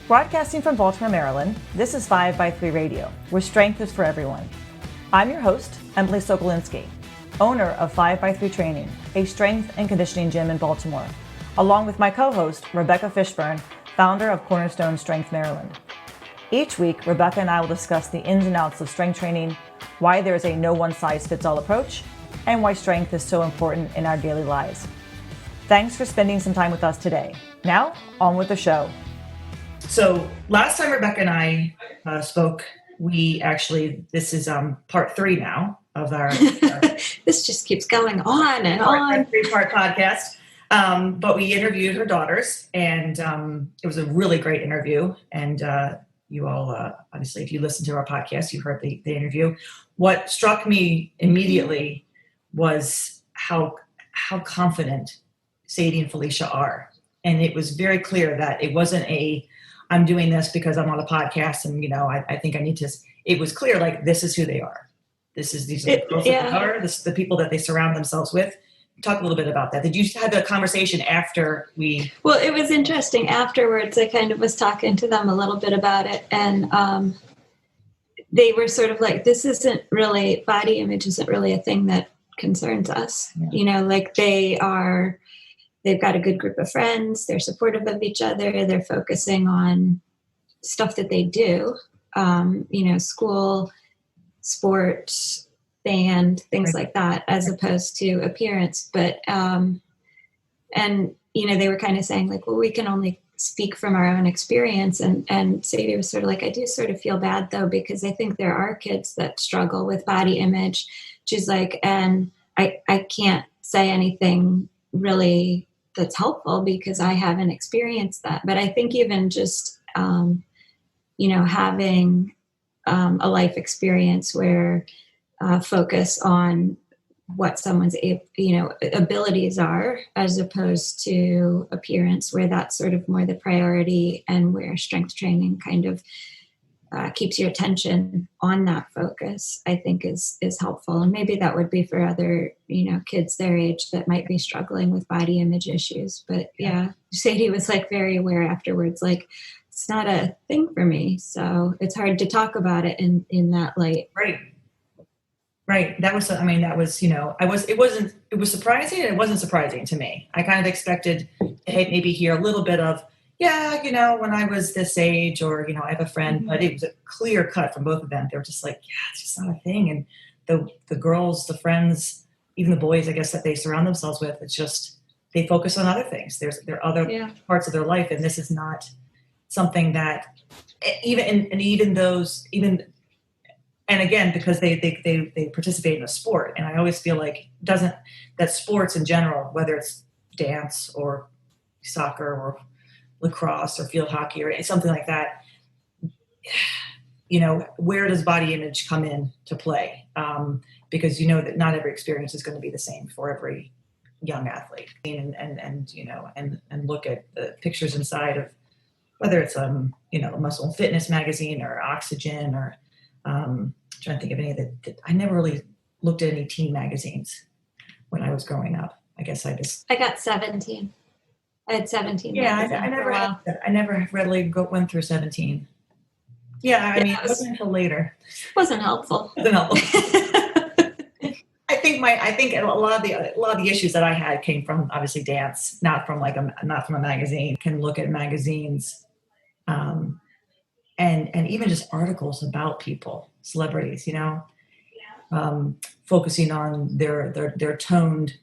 Broadcasting from Baltimore, Maryland, this is 5x3 Radio, where strength is for everyone. I'm your host, Emily Sokolinski, owner of 5x3 Training, a strength and conditioning gym in Baltimore, along with my co-host, Rebecca Fishburne, founder of Cornerstone Strength Maryland. Each week, Rebecca and I will discuss the ins and outs of strength training, why there is a no one-size-fits-all approach, and why strength is so important in our daily lives. Thanks for spending some time with us today. Now, on with the show. So last time Rebecca and I spoke, this is part 3 now of our... This just keeps going on and on. 3-part podcast. But we interviewed her daughters, and it was a really great interview. And you all, obviously, if you listen to our podcast, you heard the interview. What struck me immediately was how confident Sadie and Felicia are. And it was very clear that it wasn't I'm doing this because I'm on a podcast and, I think I need to, it was clear, like, this is who they are. These are the girls that they are. This is the people that they surround themselves with. Talk a little bit about that. Did you have a conversation after we... Well, it was interesting. Afterwards, I kind of was talking to them a little bit about it. And they were sort of like, body image isn't really a thing that concerns us. Yeah. They've got a good group of friends. They're supportive of each other. They're focusing on stuff that they do, school, sports, band, things like that, as opposed to appearance. But, they were kind of saying like, well, we can only speak from our own experience. And Sadie was sort of like, I do sort of feel bad though, because I think there are kids that struggle with body image. She's like, and I can't say anything really that's helpful because I haven't experienced that. But I think even just, having a life experience where focus on what someone's, abilities are as opposed to appearance, where that's sort of more the priority and where strength training kind of keeps your attention on that focus, I think is helpful. And maybe that would be for other, kids their age that might be struggling with body image issues. But yeah, Sadie was like very aware afterwards, like, it's not a thing for me. So it's hard to talk about it in that light. Right. That was, it was surprising and it wasn't surprising to me. I kind of expected to maybe hear a little bit of, when I was this age, or, I have a friend, but it was a clear cut from both of them. They were just like, it's just not a thing. And the girls, the friends, even the boys, I guess, that they surround themselves with, it's just, they focus on other things. There are other parts of their life. And this is not something that and again, because they participate in a sport. And I always feel like that sports in general, whether it's dance or soccer or lacrosse or field hockey or something like that, where does body image come in to play? Because that not every experience is going to be the same for every young athlete. And look at the pictures inside of whether it's Muscle and Fitness magazine or Oxygen or trying to think of any of I never really looked at any teen magazines when I was growing up. I guess I got 17. I had 17. Yeah, I never readily went through 17. Yeah, it wasn't until later. Wasn't helpful. I think a lot of the issues that I had came from obviously dance, not from a magazine. Can look at magazines, and even just articles about people, celebrities, focusing on their toned.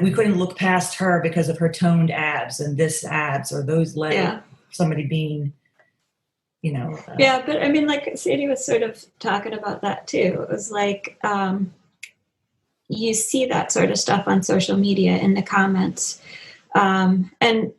We couldn't look past her because of her toned abs and this abs or those legs. Yeah. Somebody being, Yeah, but I mean, like Sadie was sort of talking about that too. It was like, you see that sort of stuff on social media in the comments. And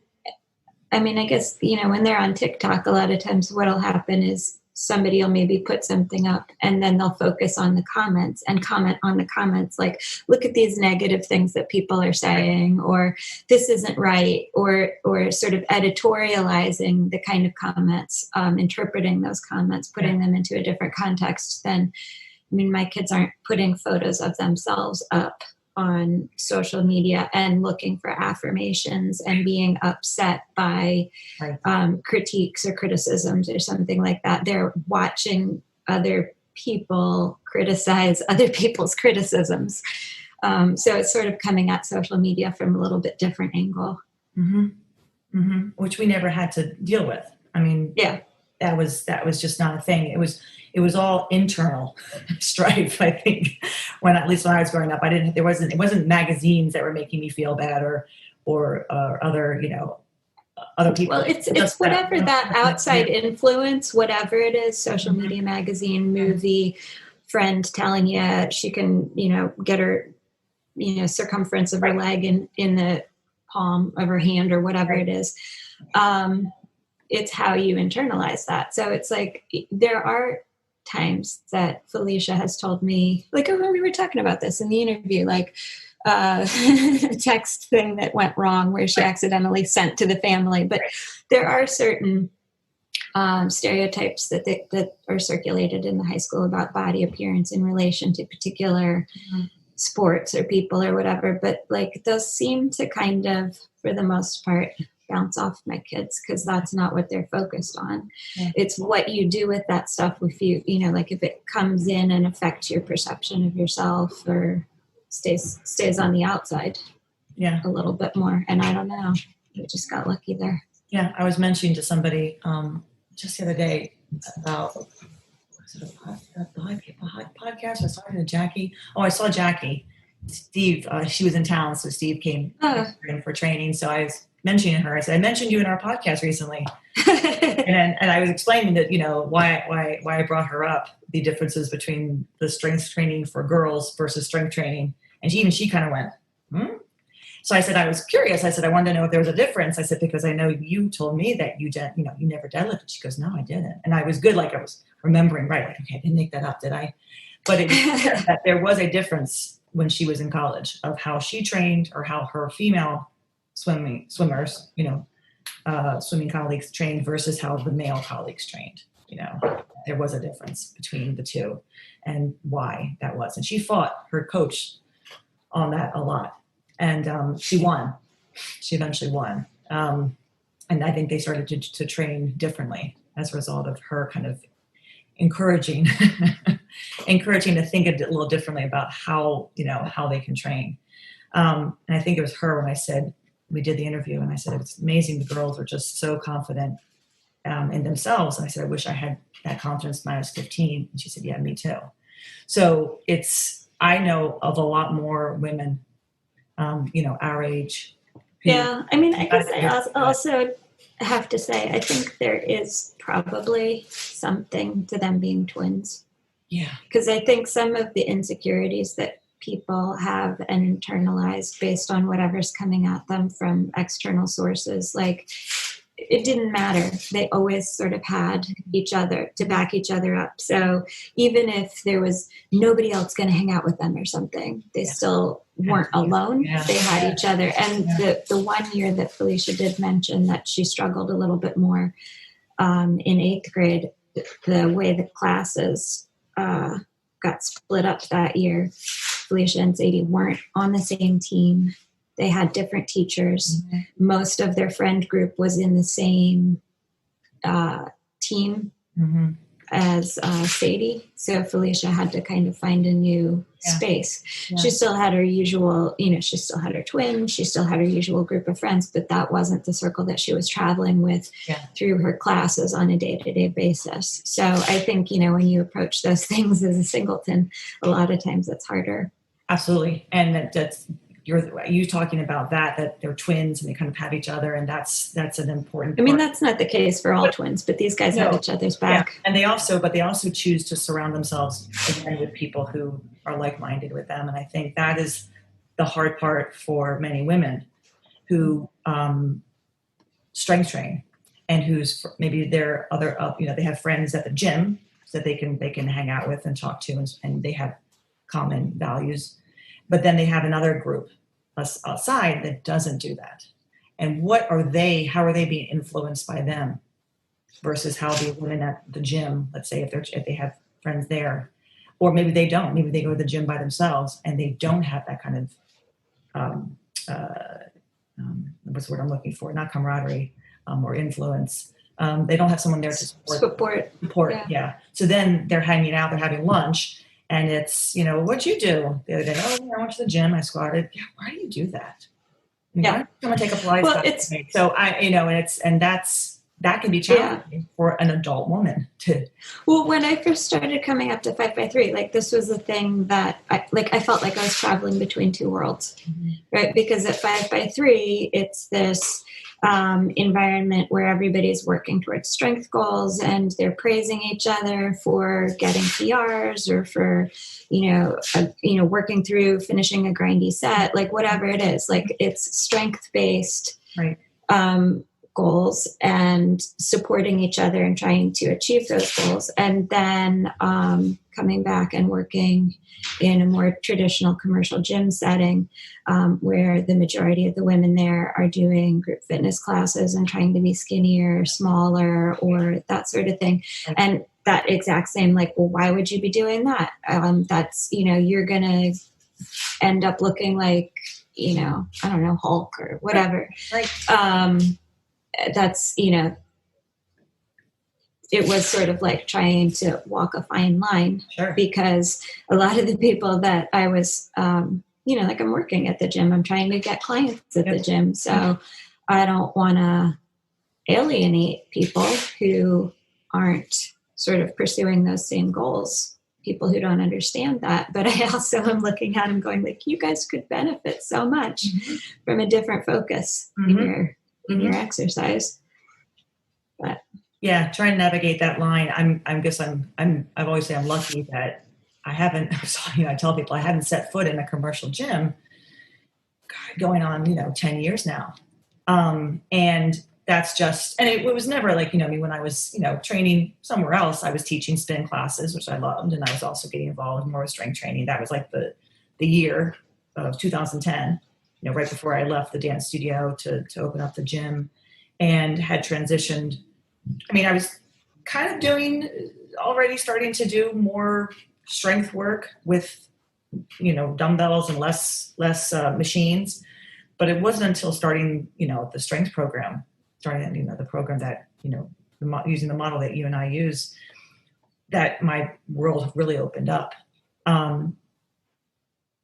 I mean, I guess, when they're on TikTok, a lot of times what'll happen is somebody will maybe put something up and then they'll focus on the comments and comment on the comments, like, look at these negative things that people are saying, or this isn't right, or sort of editorializing the kind of comments, interpreting those comments, putting them into a different context than, my kids aren't putting photos of themselves up on social media and looking for affirmations and being upset by critiques or criticisms or something like that. They're watching other people criticize other people's criticisms. So it's sort of coming at social media from a little bit different angle. Mm-hmm. Mm-hmm. Which we never had to deal with. I mean, that was just not a thing. It was all internal strife. I think at least when I was growing up, it wasn't magazines that were making me feel bad or other, other people. Well, it's whatever that outside influence, whatever it is, social media, magazine, movie, friend telling you she can, get her, circumference of her leg in the palm of her hand or whatever it is. It's how you internalize that. So it's like, there are times that Felicia has told me, like when we were talking about this in the interview, like a text thing that went wrong where she accidentally sent to the family. But there are certain stereotypes that are circulated in the high school about body appearance in relation to particular sports or people or whatever. But like those seem to kind of, for the most part, bounce off my kids because that's not what they're focused on. Yeah. It's what you do with that stuff if you like if it comes in and affects your perception of yourself or stays on the outside a little bit more. And I don't know, we just got lucky there. Yeah, I was mentioning to somebody just the other day about a podcast. I was talking to Jackie. Oh, I saw Jackie. Steve, she was in town, so Steve came in for training. So I was mentioning her. I said, I mentioned you in our podcast recently. and I was explaining that, why I brought her up, the differences between the strength training for girls versus strength training. And she kind of went, So I said, I was curious. I said, I wanted to know if there was a difference. I said, because I know you told me that you never deadlifted. She goes, no, I didn't. And I was good. Like I was remembering, right. Like, okay, I didn't make that up, did I? But that there was a difference when she was in college of how she trained or how her female swimmers, swimming colleagues trained versus how the male colleagues trained. There was a difference between the two and why that was. And she fought her coach on that a lot. And she won. She eventually won. And I think they started to train differently as a result of her kind of encouraging to think a little differently about how they can train. And I think it was her when I said, we did the interview and I said, it's amazing. The girls are just so confident in themselves. And I said, I wish I had that confidence when I was 15. And she said, yeah, me too. So I know of a lot more women, our age. Yeah. I mean, I guess I also have to say, I think there is probably something to them being twins. Yeah. Because I think some of the insecurities that people have and internalized based on whatever's coming at them from external sources, like it didn't matter. They always sort of had each other to back each other up. So even if there was nobody else going to hang out with them or something, they still weren't alone. Yeah. They had each other. And the 1 year that Felicia did mention that she struggled a little bit more in 8th grade, the way the classes got split up that year, Felicia and Sadie weren't on the same team. They had different teachers. Mm-hmm. Most of their friend group was in the same team as Sadie. So Felicia had to kind of find a new space. Yeah. She still had her usual, she still had her twin. She still had her usual group of friends, but that wasn't the circle that she was traveling with through her classes on a day-to-day basis. So I think, when you approach those things as a singleton, a lot of times it's harder. Absolutely. And that's, you talking about that they're twins and they kind of have each other, and that's an important part. I mean, that's not the case for all twins, but these guys have each other's back. Yeah. And they also choose to surround themselves again with people who are like-minded with them. And I think that is the hard part for many women who strength train and who's maybe they're other they have friends at the gym that they can hang out with and talk to, and they have common values. But then they have another group outside that doesn't do that. And how are they being influenced by them versus how the women at the gym, let's say if they have friends there, or maybe they don't, maybe they go to the gym by themselves and they don't have that kind of what's the word I'm looking for? Not camaraderie, or influence. They don't have someone there to support. Yeah. So then they're hanging out, they're having lunch, and it's, what'd you do the other day? Oh, I went to the gym, I squatted. Yeah, why do you do that? Why don't someone take a Pilates class? So that can be challenging for an adult woman to. Well, when I first started coming up to 5x3, like this was the thing that I felt like I was traveling between two worlds, right? Because at 5x3, it's this environment where everybody's working towards strength goals and they're praising each other for getting PRs or for, working through finishing a grindy set, like whatever it is, like it's strength based. Right. Goals and supporting each other and trying to achieve those goals. And then coming back and working in a more traditional commercial gym setting where the majority of the women there are doing group fitness classes and trying to be skinnier, smaller, or that sort of thing. And that exact same, like, well, why would you be doing that? That's, you're going to end up looking like, I don't know, Hulk or whatever. Right. That's, it was sort of like trying to walk a fine line. Sure. Because a lot of the people that I was, like I'm working at the gym, I'm trying to get clients at the gym. So I don't want to alienate people who aren't sort of pursuing those same goals, people who don't understand that. But I also am looking at them going like, you guys could benefit so much from a different focus in your exercise. But yeah, trying to navigate that line. I've always say I'm lucky that I haven't, I tell people I haven't set foot in a commercial gym going on, 10 years now. And that's just, and it was never like, when I was, training somewhere else, I was teaching spin classes, which I loved. And I was also getting involved more with strength training. That was like the year of 2010. Right before I left the dance studio to open up the gym, and had transitioned. I was kind of starting to do more strength work with, dumbbells and less machines. But it wasn't until starting, the strength program, the program that, using the model that you and I use, that my world really opened up. And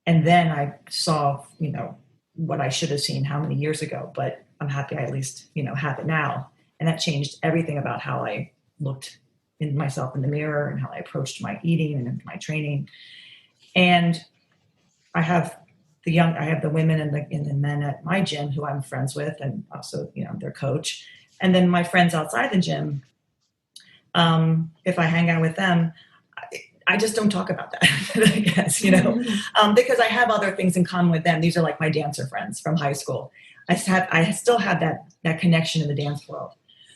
then I saw, what I should have seen how many years ago, but I'm happy I at least, have it now. And that changed everything about how I looked in myself in the mirror and how I approached my eating and my training. And I have the women and the men at my gym who I'm friends with, and also, their coach. And then my friends outside the gym, if I hang out with them, I just don't talk about that, I guess, because I have other things in common with them. These are like my dancer friends from high school. I still have that connection in the dance world.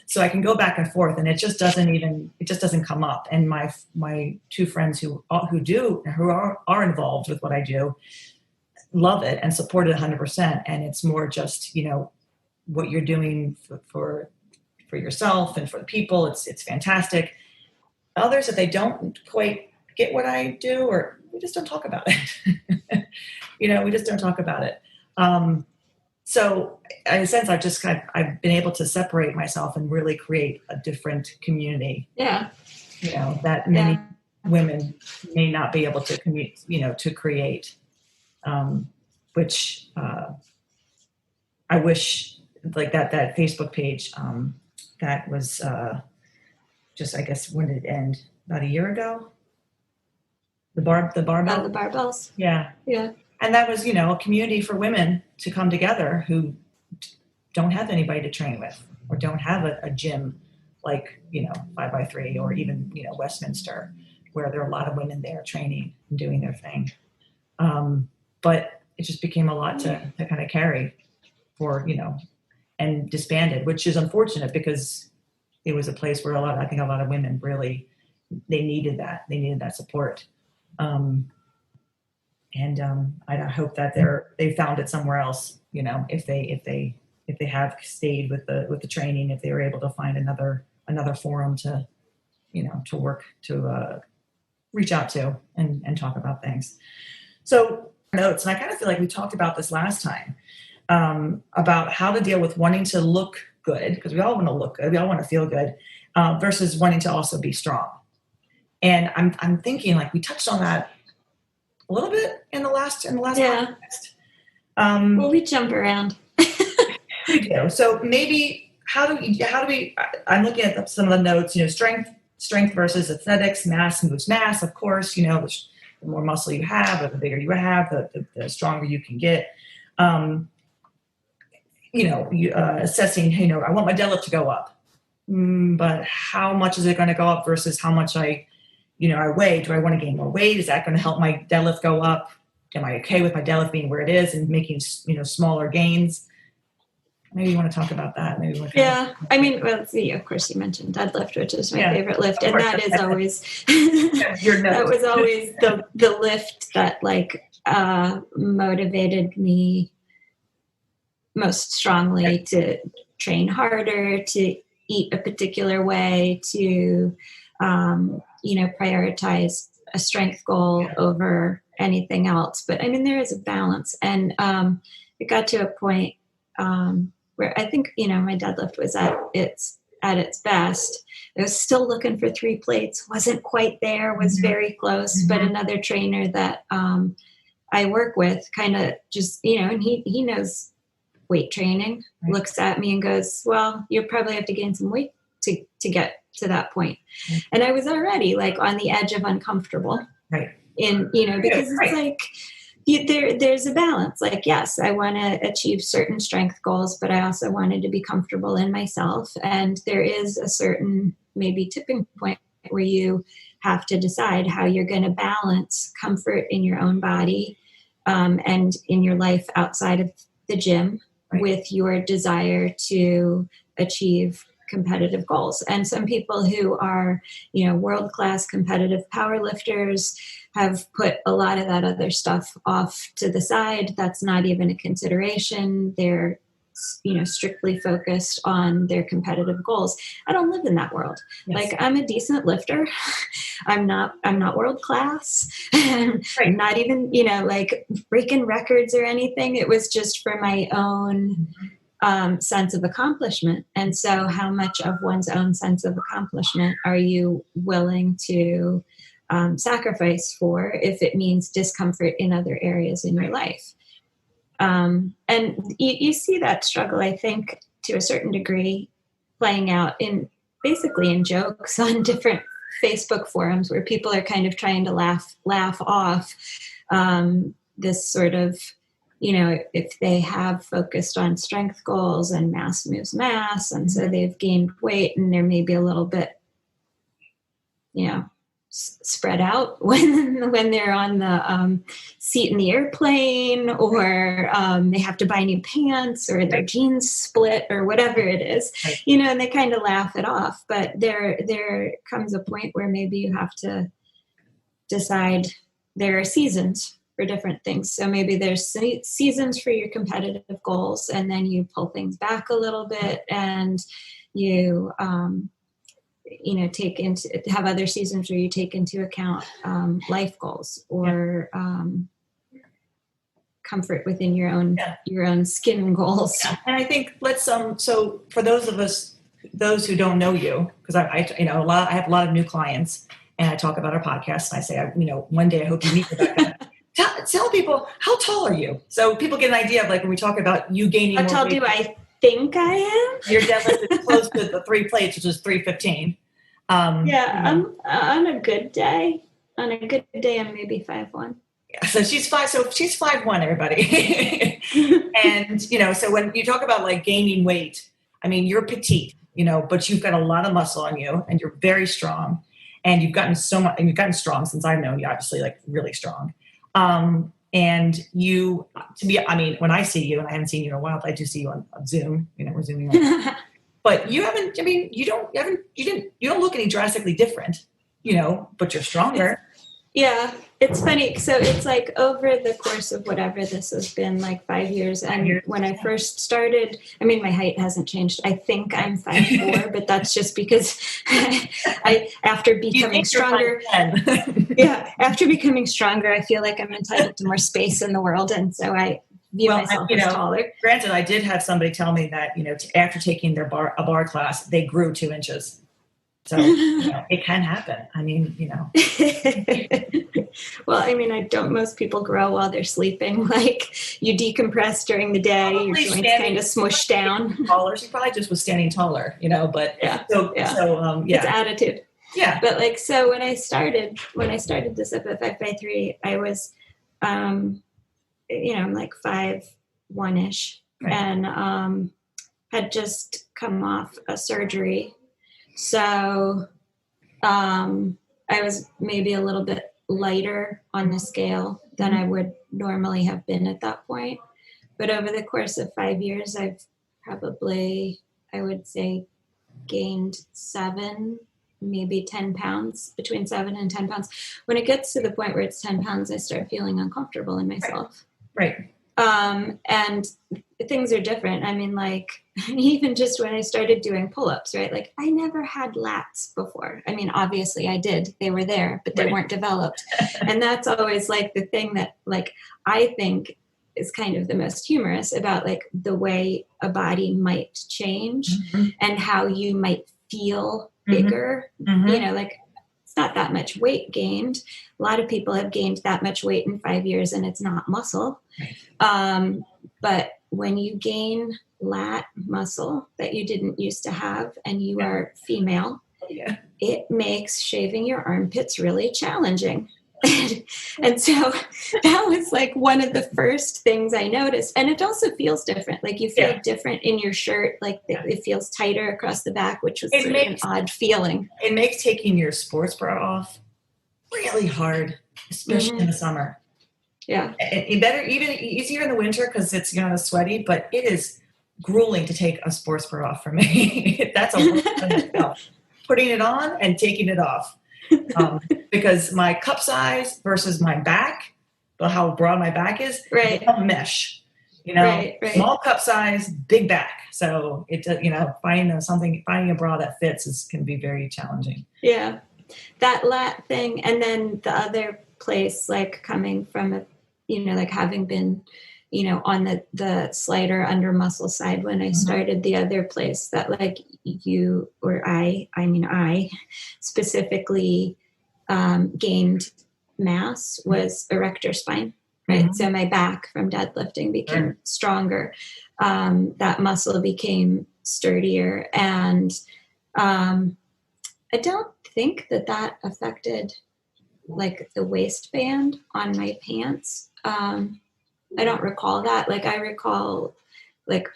So I can go back and forth, and it just doesn't come up. And my two friends who are involved with what I do love it and support it 100%. And it's more just, what you're doing for yourself and for the people. It's fantastic. Others, if they don't quite get what I do, or we just don't talk about it. We just don't talk about it. So in a sense, I've been able to separate myself and really create a different community. Yeah. That many women may not be able to to create, which I wish, like that Facebook page, that was just, I guess, when did it end? About a year ago? The barbell? The barbells. Yeah. Yeah. And that was, a community for women to come together who don't have anybody to train with, or don't have a gym like, 5x3 or even, Westminster, where there are a lot of women there training and doing their thing. But it just became a lot to kind of carry for, and disbanded, which is unfortunate because it was a place where I think a lot of women really, they needed that support. I hope that they found it somewhere else, if they have stayed with the training, if they were able to find another forum to work, to reach out to and talk about things. So notes, and I kind of feel like we talked about this last time, about how to deal with wanting to look good, because we all want to look good, we all want to feel good, versus wanting to also be strong. And I'm thinking, like, we touched on that a little bit in the last yeah. podcast. Well, we jump around. We do. So maybe how do we? I'm looking at some of the notes. Strength versus aesthetics. Mass moves mass. Of course, the more muscle you have, or the bigger you have, the stronger you can get. Assessing. I want my deadlift to go up, but how much is it going to go up versus how much I weigh? Do I want to gain more weight? Is that going to help my deadlift go up? Am I okay with my deadlift being where it is and making smaller gains? Maybe you want to talk about that. Yeah. I mean, well, of course you mentioned deadlift, which is my favorite lift. And that is always, that was always the lift that motivated me most strongly to train harder, to eat a particular way, to, prioritize a strength goal over anything else. But I mean, there is a balance. And it got to a point where I think, my deadlift was at its best. I was still looking for 3 plates, wasn't quite there, was very close. But another trainer that I work with kind of just, and he knows weight training, looks at me and goes, well, you probably have to gain some weight to get to that point. And I was already on the edge of uncomfortable. Right. Because it's there's a balance. Yes, I want to achieve certain strength goals, but I also wanted to be comfortable in myself. And there is a certain maybe tipping point where you have to decide how you're going to balance comfort in your own body and in your life outside of the gym with your desire to achieve competitive goals. And some people who are, world-class competitive power lifters have put a lot of that other stuff off to the side. That's not even a consideration. They're, strictly focused on their competitive goals. I don't live in that world. Yes. I'm a decent lifter. I'm not world class. I'm not even, breaking records or anything. It was just for my own sense of accomplishment. And so how much of one's own sense of accomplishment are you willing to sacrifice for if it means discomfort in other areas in your life? And you see that struggle, I think, to a certain degree playing out basically in jokes on different Facebook forums where people are kind of trying to laugh off this sort of, if they have focused on strength goals and mass moves mass, and so they've gained weight and they're maybe a little bit, spread out when they're on the seat in the airplane, or they have to buy new pants, or their jeans split, or whatever it is, and they kind of laugh it off. But there comes a point where maybe you have to decide there are seasons for different things. So maybe there's seasons for your competitive goals, and then you pull things back a little bit, and you have other seasons where you take into account life goals or comfort within your own skin goals. Yeah. And I think so for those who don't know you, because I have a lot of new clients, and I talk about our podcast, and I say, one day I hope you meet Rebecca. Tell people, how tall are you? So people get an idea of when we talk about you gaining more weight. How tall do I think I am? Your deadlift is close to the 3 plates, which is 315. I'm on a good day. On a good day, I'm maybe 5'1". Yeah, so she's 5'1", everybody. And, so when you talk about gaining weight, I mean, you're petite, but you've got a lot of muscle on you, and you're very strong, and you've gotten so much, and you've gotten strong since I've known you, obviously, really strong. And when I see you, and I haven't seen you in a while, but I do see you on Zoom, we're Zooming on. But you don't look any drastically different, but you're stronger. Yeah, it's funny. So it's like over the course of whatever this has been, like 5 years. And when I first started, I mean, my height hasn't changed. I think I'm 5'4", but that's just because after becoming stronger, after becoming stronger, I feel like I'm entitled to more space in the world. And so I view myself as taller. Granted, I did have somebody tell me that, after taking a bar class, they grew 2 inches. So it can happen. I mean, Well, I mean, don't most people grow while they're sleeping? Like you decompress during the day, probably your joints kind of smush down. Taller. She probably just was standing taller, but it's attitude. Yeah. But like, so when I started this up at 5'3", I was, I'm like 5'1"-ish, right. And had just come off a surgery. So I was maybe a little bit lighter on the scale than I would normally have been at that point. But over the course of 5 years, I've probably, I would say, gained 7, maybe 10 pounds, between 7 and 10 pounds. When it gets to the point where it's 10 pounds, I start feeling uncomfortable in myself. Right. And things are different. I mean, like, even just when I started doing pull-ups, right? Like, I never had lats before. I mean, obviously I did. They were there, but they weren't developed. And that's always like the thing that, like, I think is kind of the most humorous about like the way a body might change and how you might feel bigger. Like, it's not that much weight gained. A lot of people have gained that much weight in 5 years and it's not muscle. But when you gain lat muscle that you didn't used to have and you are female, it makes shaving your armpits really challenging. And so that was like one of the first things I noticed. And it also feels different. Like you feel different in your shirt. Like it feels tighter across the back, which was sort of an odd feeling. It makes taking your sports bra off really hard, especially in the summer. Yeah. It better, even easier in the winter because it's sweaty, but it is grueling to take a sports bra off for me. That's a lot. Putting it on and taking it off. Because my cup size versus my back, how broad my back is, a mesh. Small cup size, big back. So finding a bra that fits can be very challenging. Yeah, that lat thing, and then the other place, like coming from like having been, on the slighter under muscle side when I started, the other place that like you or I specifically gained mass was erector spine, right? So my back from deadlifting became stronger. That muscle became sturdier. And I don't think that affected like the waistband on my pants. I don't recall that. Like I recall like,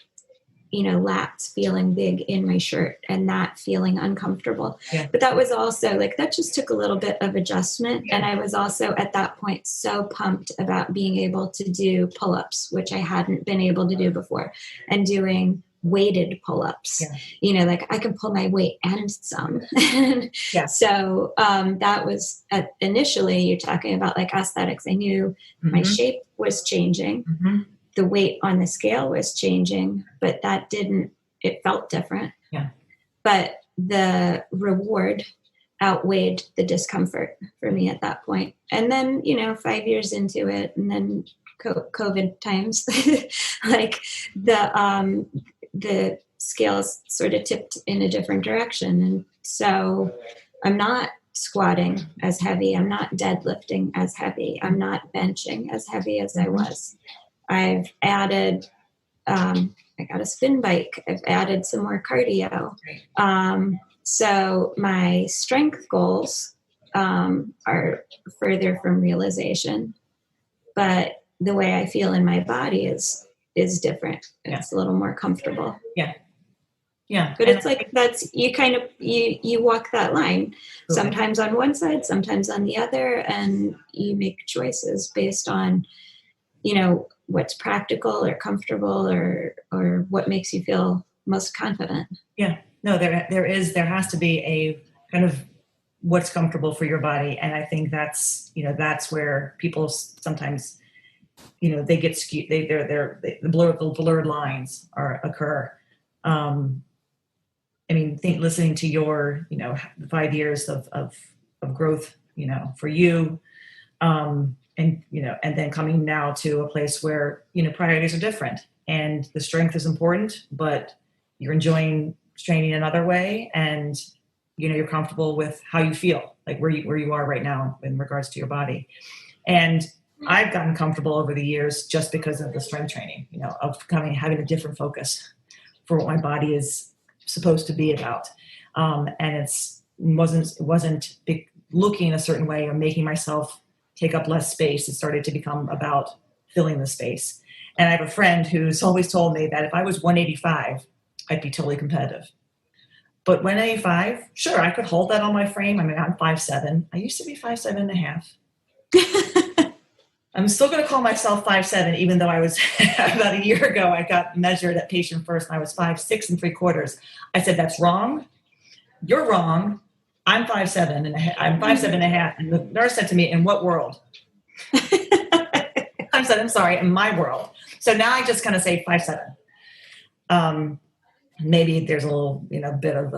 lats feeling big in my shirt and that feeling uncomfortable. Yeah. But that was also like, that just took a little bit of adjustment. Yeah. And I was also at that point so pumped about being able to do pull-ups, which I hadn't been able to do before, and doing weighted pull-ups. Yeah. Like I can pull my weight and some. Yeah. So that was initially, you're talking about like aesthetics. I knew my shape was changing. The weight on the scale was changing, but it felt different. Yeah. But the reward outweighed the discomfort for me at that point. And then, 5 years into it, and then COVID times, like the scales sort of tipped in a different direction. And so I'm not squatting as heavy. I'm not deadlifting as heavy. I'm not benching as heavy as I was. I've added, I got a spin bike. I've added some more cardio. So my strength goals are further from realization, but the way I feel in my body is different. It's a little more comfortable. Yeah. Yeah. But it's like, you walk that line, sometimes on one side, sometimes on the other, and you make choices based on, what's practical or comfortable or what makes you feel most confident. Yeah. No, there has to be a kind of what's comfortable for your body. And I think that's, that's where people sometimes, they get skewed. The blurred lines occur. Listening to your, 5 years of growth, for you, and then coming now to a place where, priorities are different and the strength is important, but you're enjoying training another way. And, you're comfortable with how you feel, like where you are right now in regards to your body. And I've gotten comfortable over the years just because of the strength training, of having a different focus for what my body is supposed to be about. And it wasn't looking a certain way or making myself take up less space. It started to become about filling the space. And I have a friend who's always told me that if I was 185, I'd be totally competitive. But 185, sure, I could hold that on my frame. I'm 5'7". I used to be 5'7.5". I'm still going to call myself 5'7", even though I was about a year ago, I got measured at Patient First and I was 5'6¾". I said, that's wrong. You're wrong. I'm 5'7", and I'm 5'7.5". And the nurse said to me, in what world? I said, I'm sorry, in my world. So now I just kind of say 5'7". Maybe there's a little, bit of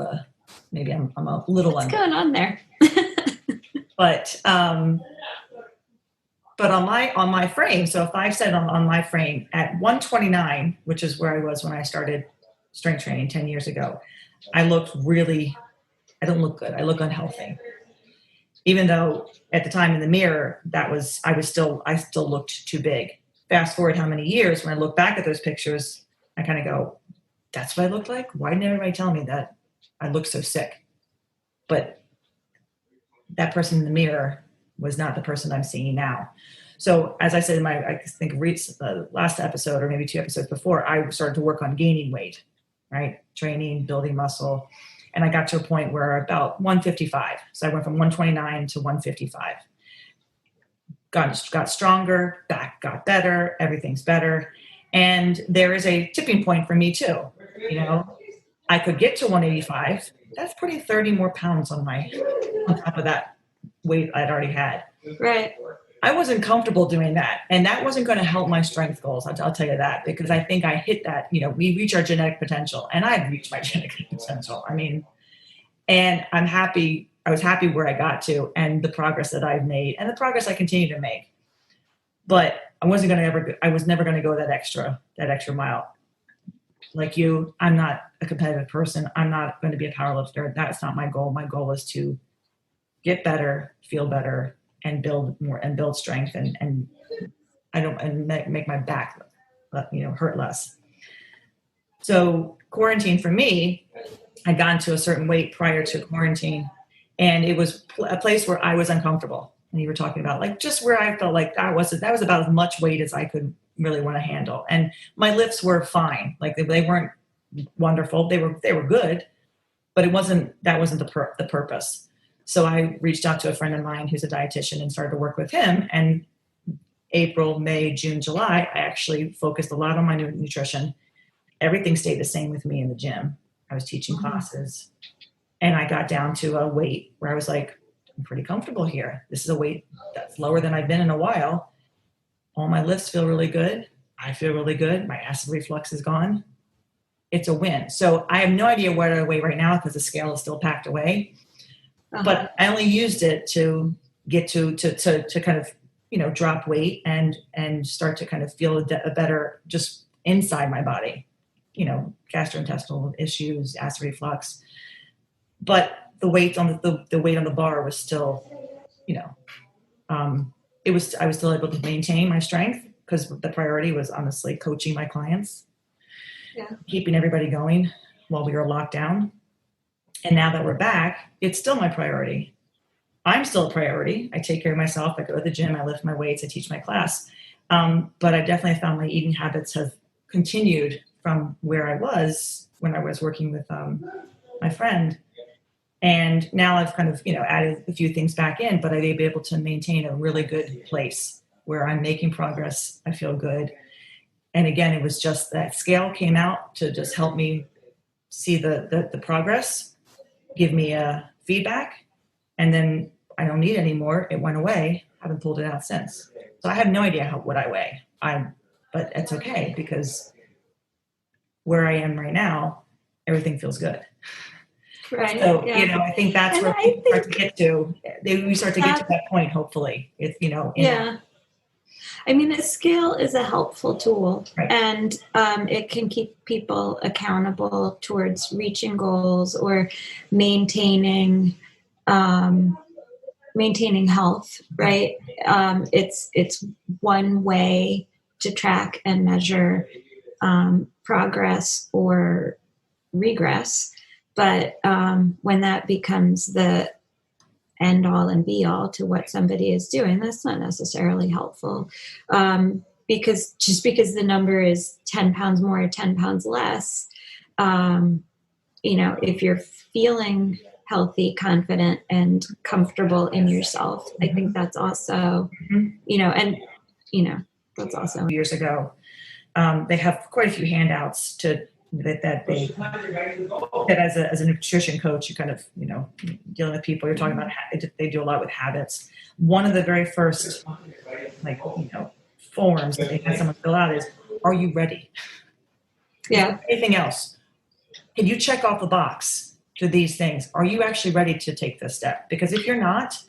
maybe I'm a little What's going on there? But on my frame, so if I said on my frame at 129, which is where I was when I started strength training 10 years ago, I don't look good. I look unhealthy. Even though at the time in the mirror, I still looked too big. Fast forward how many years, when I look back at those pictures, I kind of go, that's what I look like? Why didn't everybody tell me that I look so sick? But that person in the mirror was not the person I'm seeing now. So as I said in I think the last episode or maybe 2 episodes before, I started to work on gaining weight, right? Training, building muscle. And I got to a point where about 155. So I went from 129 to 155. Got stronger, back got better, everything's better. And there is a tipping point for me too. I could get to 185. That's putting 30 more pounds on top of that weight I'd already had. Right. I wasn't comfortable doing that. And that wasn't going to help my strength goals. I'll tell you that, because I think I hit that, we reach our genetic potential, and I've reached my genetic potential. And I was happy where I got to and the progress that I've made and the progress I continue to make. But I was never going to go that extra mile. Like you, I'm not a competitive person. I'm not going to be a powerlifter. That's not my goal. My goal is to get better, feel better, and build more and build strength and make my back, hurt less. So quarantine for me, I'd gotten to a certain weight prior to quarantine, and it was a place where I was uncomfortable. And you were talking about like just where I felt like that was about as much weight as I could really want to handle. And my lifts were fine. Like they weren't wonderful. They were good, but that wasn't the purpose. So I reached out to a friend of mine who's a dietitian and started to work with him. And April, May, June, July, I actually focused a lot on my nutrition. Everything stayed the same with me in the gym. I was teaching classes, and I got down to a weight where I was like, I'm pretty comfortable here. This is a weight that's lower than I've been in a while. All my lifts feel really good. I feel really good. My acid reflux is gone. It's a win. So I have no idea what I weigh right now because the scale is still packed away. But I only used it to get to kind of, drop weight and start to kind of feel a better just inside my body, gastrointestinal issues, acid reflux. But the weight on the weight on the bar was still, I was still able to maintain my strength because the priority was honestly coaching my clients, keeping everybody going while we were locked down. And now that we're back, it's still my priority. I'm still a priority. I take care of myself. I go to the gym. I lift my weights. I teach my class. But I definitely found my eating habits have continued from where I was when I was working with my friend. And now I've kind of, added a few things back in, but I've been able to maintain a really good place where I'm making progress. I feel good. And again, it was just that scale came out to just help me see the progress, give me a feedback, And then I don't need it anymore. It went away. I haven't pulled it out since. So I have no idea what I weigh. But it's okay because where I am right now, everything feels good. Right. So, I think that's where we start to get to. We start to get to that point, hopefully. If, Yeah. I mean, a scale is a helpful tool, right. And it can keep people accountable towards reaching goals or maintaining health, right? It's one way to track and measure progress or regress. But when that becomes the end all and be all to what somebody is doing, that's not necessarily helpful. Because the number is 10 pounds more or 10 pounds less, if you're feeling healthy, confident, and comfortable in yourself, I think that's also, that's also. Years ago, they have quite a few handouts that as a nutrition coach, you kind of, dealing with people, you're talking about, they do a lot with habits. One of the very first, forms that they had someone fill out is, are you ready? Yeah. Anything else? Can you check off the box to these things? Are you actually ready to take this step? Because if you're not,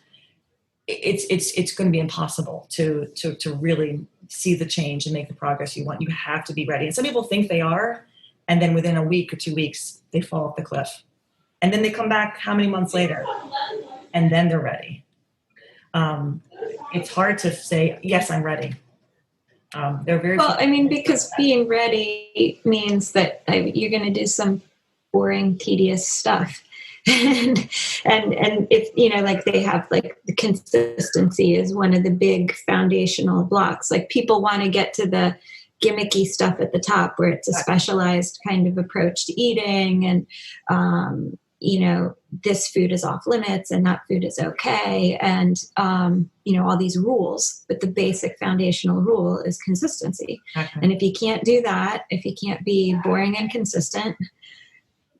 it's going to be impossible to really see the change and make the progress you want. You have to be ready. And some people think they are, and then within a week or 2 weeks, they fall off the cliff. And then they come back how many months later? And then they're ready. It's hard to say, yes, I'm ready. They're very well. I mean, because being ready means that you're going to do some boring, tedious stuff, and if they have the consistency is one of the big foundational blocks. Like people want to get to the gimmicky stuff at the top where it's a specialized kind of approach to eating, and this food is off limits and that food is okay, and all these rules, but the basic foundational rule is consistency. Okay. And if you can't do that, if you can't be boring and consistent,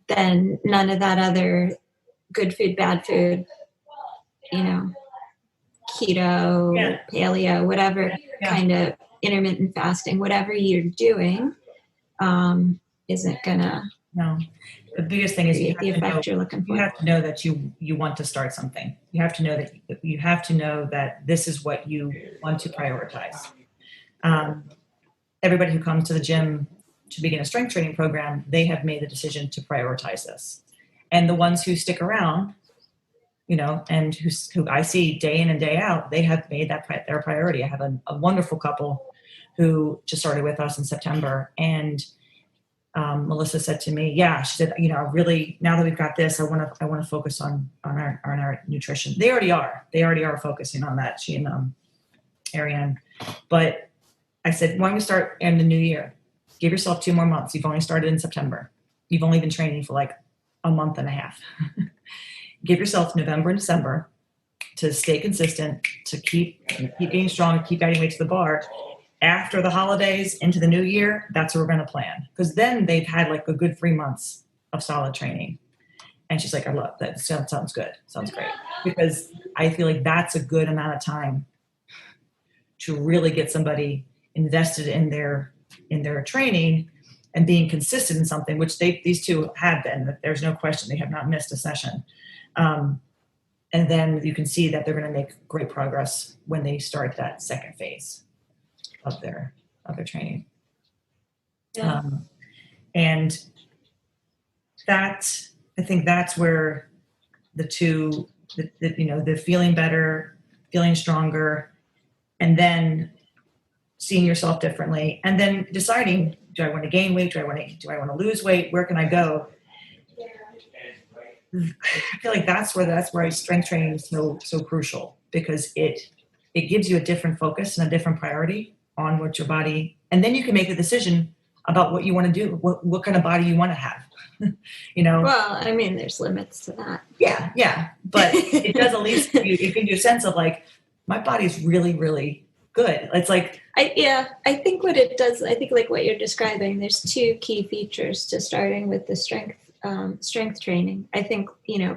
then none of that other good food, bad food, keto, paleo, whatever kind of intermittent fasting, whatever you're doing, isn't gonna. No. The biggest thing is the effect you're looking for. You have to know that you want to start something. You have to know that this is what you want to prioritize. Everybody who comes to the gym to begin a strength training program, they have made the decision to prioritize this. And the ones who stick around, and who I see day in and day out, they have made that their priority. I have a wonderful couple who just started with us in September, and Melissa said to me, she said, I really, now that we've got this, I want to focus on our nutrition. They already are focusing on that. She and Ariane. But I said, why don't we start in the new year? Give yourself 2 more months. You've only started in September. You've only been training for a month and a half. Give yourself November and December to stay consistent, to keep getting strong, keep adding weight to the bar. After the holidays into the new year, that's what we're going to plan. Because then they've had a good 3 months of solid training. And she's like, I love that. Sounds good. Sounds great. Because I feel like that's a good amount of time to really get somebody invested in their training and being consistent in something, which these two have been. There's no question. They have not missed a session. And then you can see that they're going to make great progress when they start that second phase of their training. Yeah. And that, I think that's where the feeling better, feeling stronger, and then seeing yourself differently, and then deciding, do I want to gain weight? Do I want to lose weight? Where can I go? I feel like that's where strength training is so crucial, because it gives you a different focus and a different priority on what your body, and then you can make a decision about what you want to do, what kind of body you want to have. Well, I mean, there's limits to that. Yeah, but it does at least give you a sense of my body's really, really good. It's I think what it does, I think what you're describing, there's 2 key features to starting with the strength strength training. I think,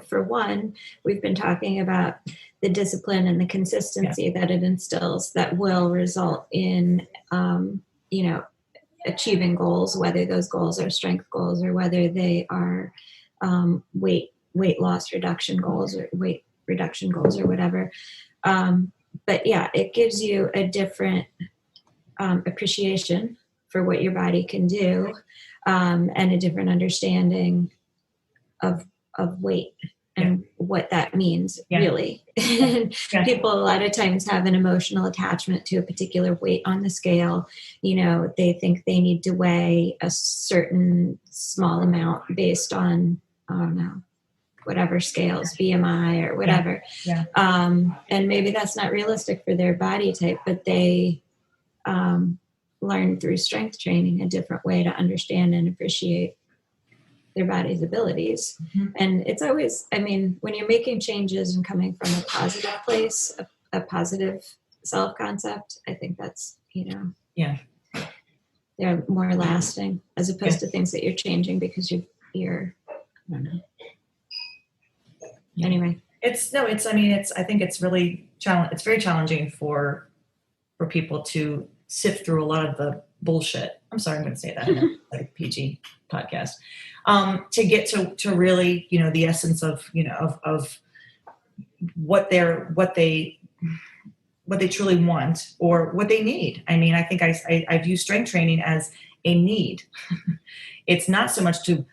for one, we've been talking about the discipline and the consistency that it instills that will result in, achieving goals, whether those goals are strength goals or whether they are weight loss reduction goals or weight reduction goals or whatever. But yeah, it gives you a different appreciation for what your body can do, and a different understanding of weight and what that means, really. People a lot of times have an emotional attachment to a particular weight on the scale. They think they need to weigh a certain small amount based on, I don't know, whatever scales, BMI or whatever. And maybe that's not realistic for their body type, but they learn through strength training a different way to understand and appreciate their body's abilities. And it's always, when you're making changes and coming from a positive place, a positive self-concept, I think that's, they're more lasting as opposed to things that you're changing because you're I don't know. Anyway. I think it's really it's very challenging for people to sift through a lot of the bullshit. I'm sorry, I'm going to say that in a PG podcast. To get to really, the essence of what they truly want or what they need. I think I view strength training as a need. It's not so much to,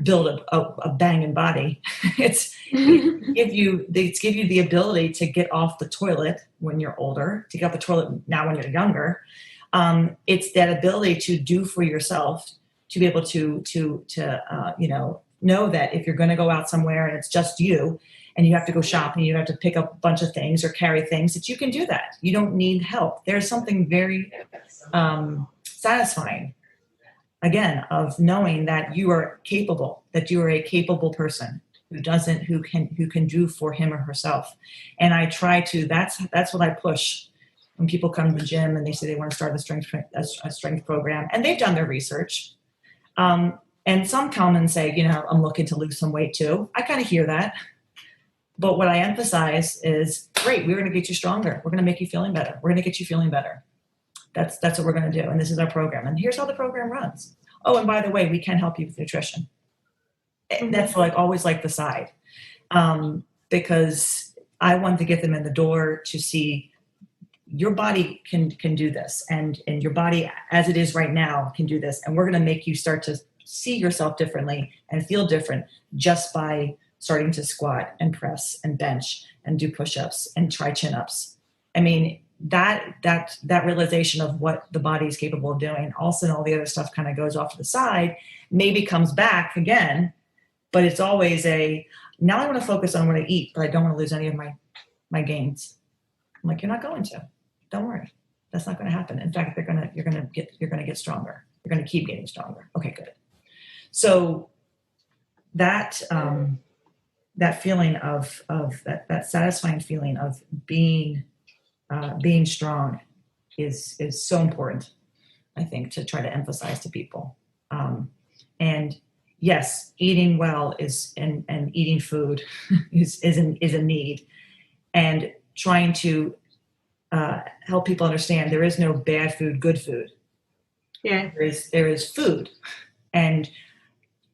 build a banging body. It's give you the ability to get off the toilet when you're older, to get off the toilet now when you're younger. It's that ability to do for yourself, to be able to know that if you're going to go out somewhere and it's just you and you have to go shopping, you have to pick up a bunch of things or carry things, that you can do that. You don't need help. There's something very satisfying, again, of knowing that you are capable, that you are a capable person who can do for him or herself. And I try to, that's what I push when people come to the gym and they say they want to start a strength program, and they've done their research. And some come and say, I'm looking to lose some weight too. I kind of hear that. But what I emphasize is, great, we're going to get you stronger. We're going to make you feeling better. We're going to get you feeling better. That's what we're going to do. And this is our program. And here's how the program runs. Oh, and by the way, we can help you with nutrition. And that's always the side. Because I want to get them in the door to see your body can do this. And your body as it is right now can do this. And we're going to make you start to see yourself differently and feel different just by starting to squat and press and bench and do push-ups and try chin-ups. That realization of what the body is capable of doing, also all the other stuff kind of goes off to the side, maybe comes back again, but it's always now I want to focus on what I eat, but I don't want to lose any of my gains. I'm like, you're not going to. Don't worry. That's not going to happen. In fact, you're going to get stronger. You're going to keep getting stronger. Okay, good. So that feeling of that satisfying feeling of being strong is so important, I think, to try to emphasize to people. And yes, eating well and eating food is a need, and trying to help people understand there is no bad food, good food. Yeah, there is food, and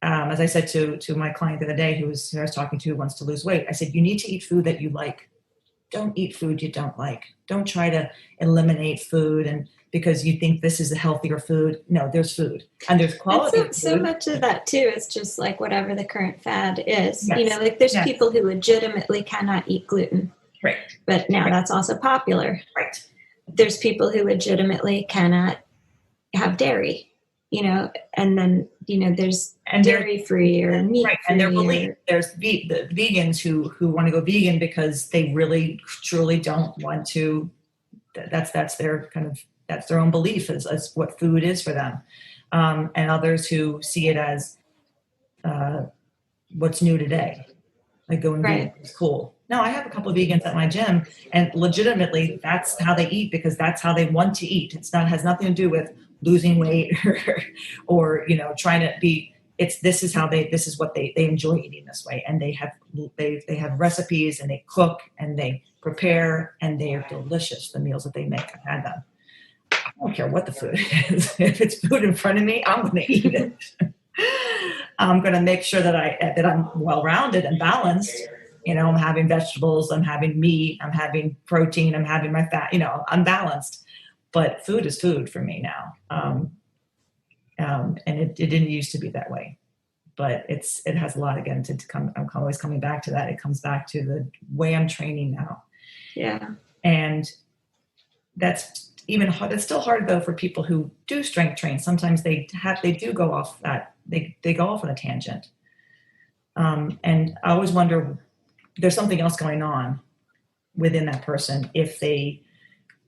as I said to my client the other day, who I was talking to, who wants to lose weight, I said, you need to eat food that you like. Don't eat food you don't like. Don't try to eliminate food and because you think this is a healthier food. No, there's food, and there's quality. So much of that too is just whatever the current fad is. Yes. There's people who legitimately cannot eat gluten. Right. But now that's also popular. Right. There's people who legitimately cannot have dairy. And then, there's dairy-free or meat-free. Right, and there's the vegans who want to go vegan because they really, truly don't want to. That's their that's their own belief as what food is for them. And others who see it as what's new today, like going vegan is cool. No, I have a couple of vegans at my gym, and legitimately that's how they eat because that's how they want to eat. Has nothing to do with losing weight or trying to be this is what they enjoy eating this way. And they have recipes, and they cook and they prepare, and they are delicious. The meals that they make, I've had them. I don't care what the food is. If it's food in front of me, I'm going to eat it. I'm going to make sure that I'm well-rounded and balanced. I'm having vegetables, I'm having meat, I'm having protein, I'm having my fat, I'm balanced. But food is food for me now. And it didn't used to be that way. But it has a lot, again, to come. I'm always coming back to that. It comes back to the way I'm training now. Yeah. And that's even hard. It's still hard, though, for people who do strength train. Sometimes they do go off that. They go off on a tangent. And I always wonder, there's something else going on within that person if they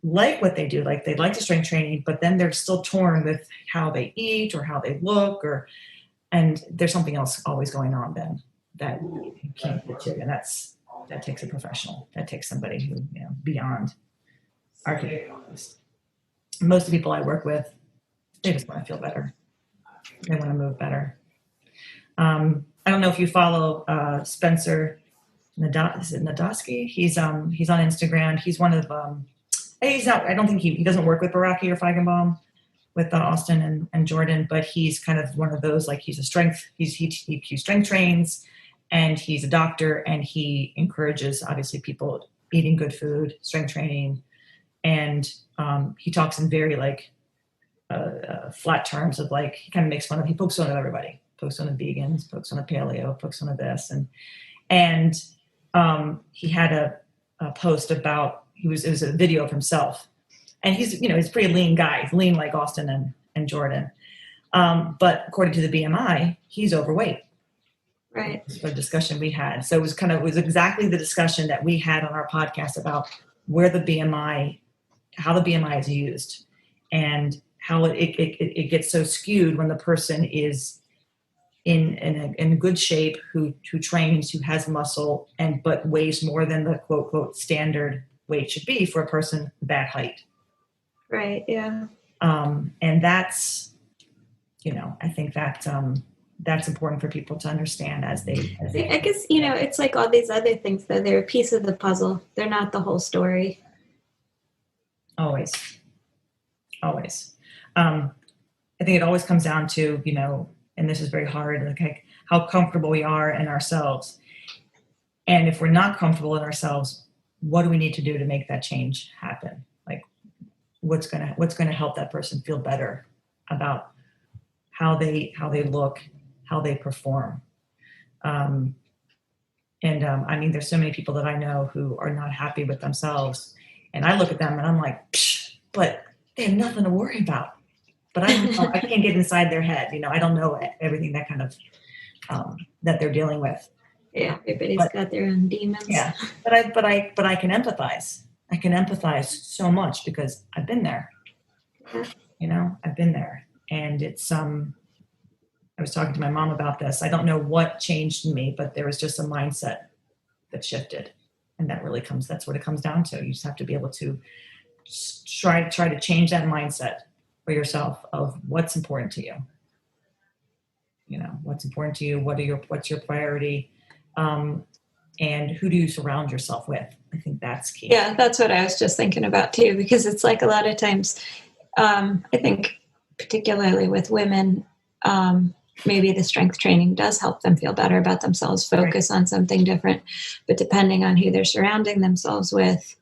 like what they do, like they like the strength training, but then they're still torn with how they eat or how they look, and there's something else always going on then that you can't get to. And that takes a professional. That takes somebody who, beyond our capabilities. Most of the people I work with, they just want to feel better. They want to move better. I don't know if you follow Spencer Nadosky. He's on Instagram. He's one of he's not. I don't think he doesn't work with Baraki or Feigenbaum, with Austin and Jordan, but he's kind of one of those, like, he's a strength. He strength trains, and he's a doctor, and he encourages, obviously, people eating good food, strength training, and he talks in very flat terms of, like, he kind of makes fun of. He pokes fun at everybody. Pokes on the vegans, pokes on the paleo, pokes on the this, and he had a post about, it was a video of himself, and he's a pretty lean guy. He's lean like Austin and Jordan, but according to the BMI, he's overweight. Right. That's the discussion we had. So it was exactly the discussion that we had on our podcast about how the BMI is used, and how it gets so skewed when the person is in good shape, who trains, who has muscle, but weighs more than the quote quote standard weight should be for a person that height. Right. Yeah. And that's, I think that's important for people to understand as they. I guess, it's like all these other things, though. They're a piece of the puzzle. They're not the whole story. Always. I think it always comes down to, and this is very hard, like how comfortable we are in ourselves. And if we're not comfortable in ourselves, what do we need to do to make that change happen? Like, what's going to help that person feel better about how they look, how they perform. I mean, there's so many people that I know who are not happy with themselves, and I look at them and I'm like, but they have nothing to worry about. But I can't get inside their head. I don't know everything that kind of that they're dealing with. Yeah, everybody's got their own demons. Yeah, but I can empathize. I can empathize so much because I've been there. Yeah. I've been there, and it's I was talking to my mom about this. I don't know what changed in me, but there was just a mindset that shifted, and that's what it comes down to. You just have to be able to try to change that mindset for yourself of what's important to you. What's important to you. What's your priority, and who do you surround yourself with? I think that's key. Yeah, that's what I was just thinking about too, because it's like a lot of times, I think particularly with women, maybe the strength training does help them feel better about themselves, focus on something different. But depending on who they're surrounding themselves with,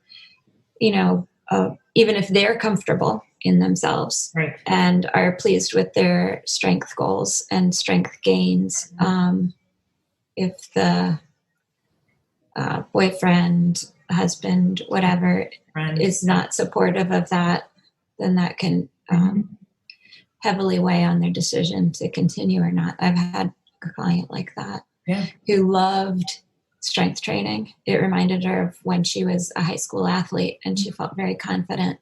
even if they're comfortable in themselves and are pleased with their strength goals and strength gains, if the boyfriend, husband, whatever, is not supportive of that, then that can heavily weigh on their decision to continue or not. I've had a client like that who loved strength training. It reminded her of when she was a high school athlete, and she felt very confident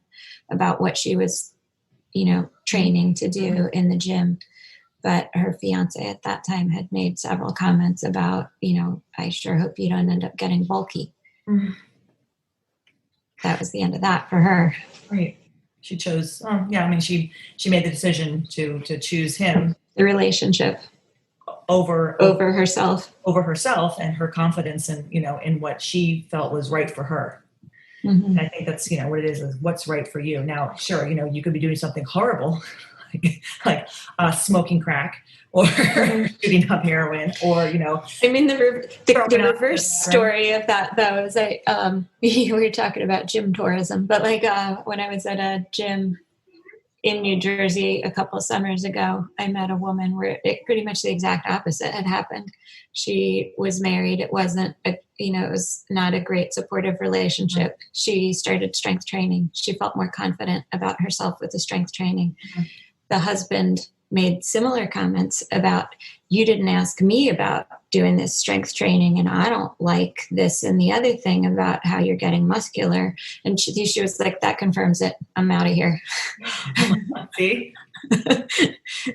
about what she was, training to do in the gym. But her fiance at that time had made several comments about, I sure hope you don't end up getting bulky. Mm-hmm. That was the end of that for her. Right. She chose, she made the decision to choose him. The relationship. over herself and her confidence and, in what she felt was right for her. Mm-hmm. And I think that's, what it is what's right for you. Now, sure, you could be doing something horrible, like smoking crack or shooting up heroin or, I mean, the reverse story of that, though, is we were talking about gym tourism, but when I was at a gym in New Jersey a couple of summers ago, I met a woman where pretty much the exact opposite had happened. She was married. It wasn't, it was not a great supportive relationship. Mm-hmm. She started strength training. She felt more confident about herself with the strength training. Mm-hmm. The husband made similar comments about, you didn't ask me about doing this strength training, and I don't like this and the other thing about how you're getting muscular. And she was like, that confirms it. I'm out of here. See?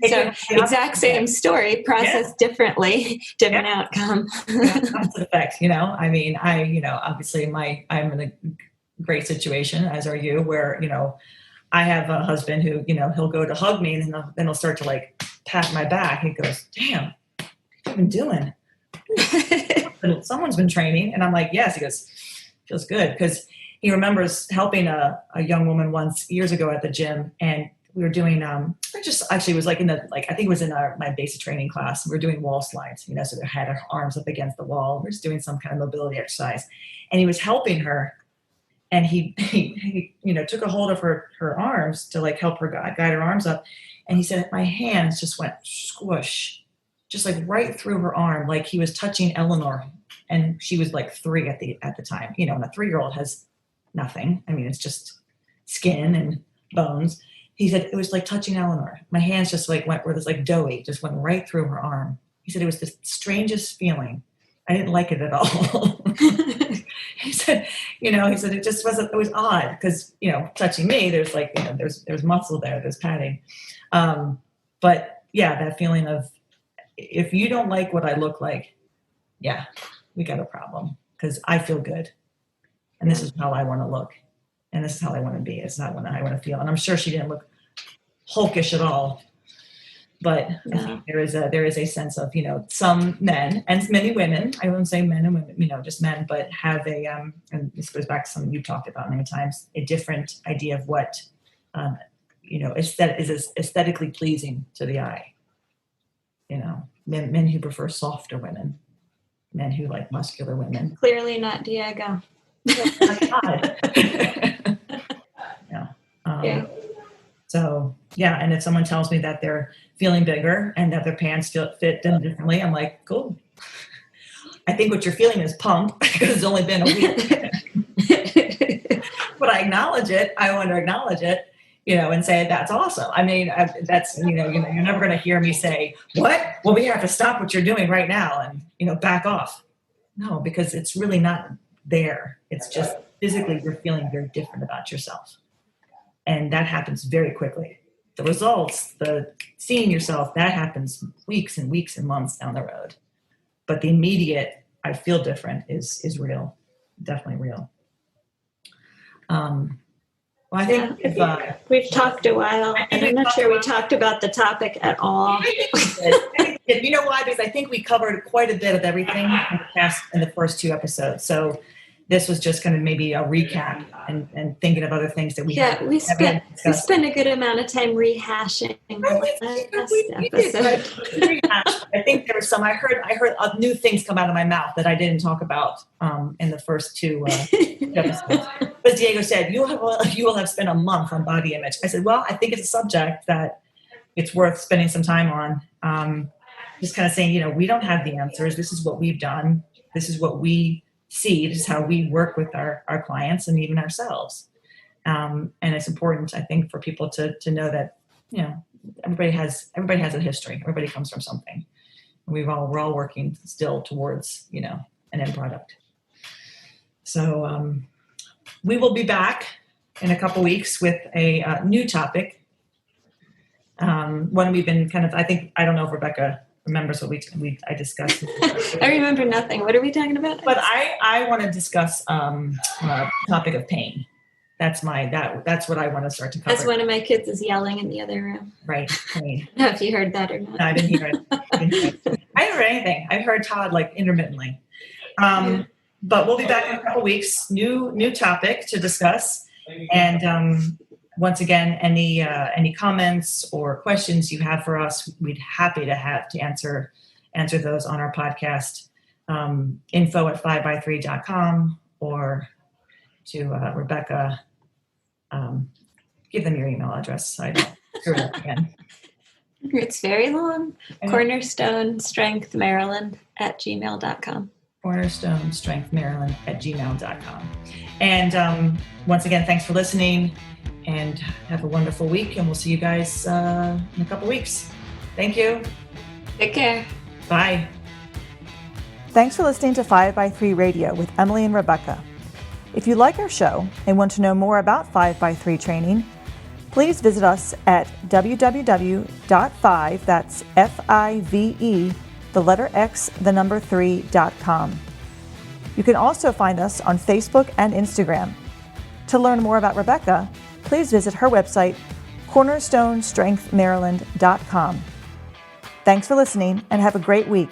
So exact same story, processed differently, different outcome. Opposite effect, I mean, obviously I'm in a great situation, as are you, where, I have a husband who, he'll go to hug me and then he'll start to pat my back. He goes, damn, what have you been doing? Someone's been training. And I'm like, yes. He goes, feels good. Because he remembers helping a young woman once years ago at the gym. And we were doing, it was like I think it was in my basic training class. We were doing wall slides, so they had her arms up against the wall. We were just doing some kind of mobility exercise. And he was helping her. And he took a hold of her arms to help her guide her arms up. And he said, my hands just went squish, just right through her arm. Like he was touching Eleanor, and she was 3 at the time, and a 3-year-old has nothing. I mean, it's just skin and bones. He said, it was like touching Eleanor. My hands just went where it was doughy, just went right through her arm. He said, it was the strangest feeling. I didn't like it at all. He said, it just wasn't, it was odd because, touching me, there's there's muscle there, there's padding. But yeah, that feeling of, if you don't like what I look like, yeah, we got a problem because I feel good. And this is how I want to look. And this is how I want to be. It's not what I want to feel. And I'm sure she didn't look hulkish at all. But I think there is a sense of, some men and many women, I wouldn't say men and women, just men, but have and this goes back to something you've talked about many times, a different idea of what, is aesthetically pleasing to the eye. Men who prefer softer women, men who like muscular women. Clearly not Diego. Yeah. So, yeah, and if someone tells me that they're feeling bigger and that their pants fit them differently, I'm like, cool. I think what you're feeling is pump because it's only been a week. But I acknowledge it. I want to acknowledge it, and say that's awesome. I mean, that's, you're never going to hear me say, what? Well, we have to stop what you're doing right now and, back off. No, because it's really not there. It's just physically you're feeling very different about yourself. And that happens very quickly. The results, the seeing yourself, that happens weeks and weeks and months down the road. But the immediate, I feel different is real, definitely real. Well, I think we've talked a while, and I'm not sure we talked about the topic at all. You know why? Because I think we covered quite a bit of everything in the first 2 episodes. So this was just kind of maybe a recap and thinking of other things that we we spent a good amount of time rehashing last episode. I think there was some. I heard new things come out of my mouth that I didn't talk about in the first 2 episodes. As Diego said, you will have spent a month on body image. I said, well, I think it's a subject that it's worth spending some time on. Just kind of saying, we don't have the answers. This is what we've done. This is what we see. This is how we work with our clients and even ourselves. And it's important, I think, for people to know that, everybody has a history. Everybody comes from something. And we're all working still towards, an end product. So we will be back in a couple weeks with a new topic. One we've been I don't know if Rebecca remembers what I discussed. I remember nothing. What are we talking about? But I want to discuss topic of pain. That's what I want to start to cover. That's one of my kids is yelling in the other room. Right. Pain. I don't know if you heard that or not. No, I didn't hear it. I haven't heard anything. I've heard Todd like intermittently. But we'll be back in a couple weeks. New topic to discuss. And once again, any comments or questions you have for us, we'd happy to answer those on our podcast. info@5by3.com, or to Rebecca. Give them your email address so I don't screw it up again. It's very long. cornerstonestrengthmaryland@gmail.com. cornerstonestrengthmaryland@gmail.com. And once again, thanks for listening, and have a wonderful week. And we'll see you guys in a couple weeks. Thank you. Take care. Bye. Thanks for listening to 5x3 Radio with Emily and Rebecca. If you like our show and want to know more about 5x3 training, please visit us at www.5, that's F-I-V-E, the letter X, the number 3.com. You can also find us on Facebook and Instagram. To learn more about Rebecca, please visit her website, cornerstonestrengthmaryland.com. Thanks for listening and have a great week.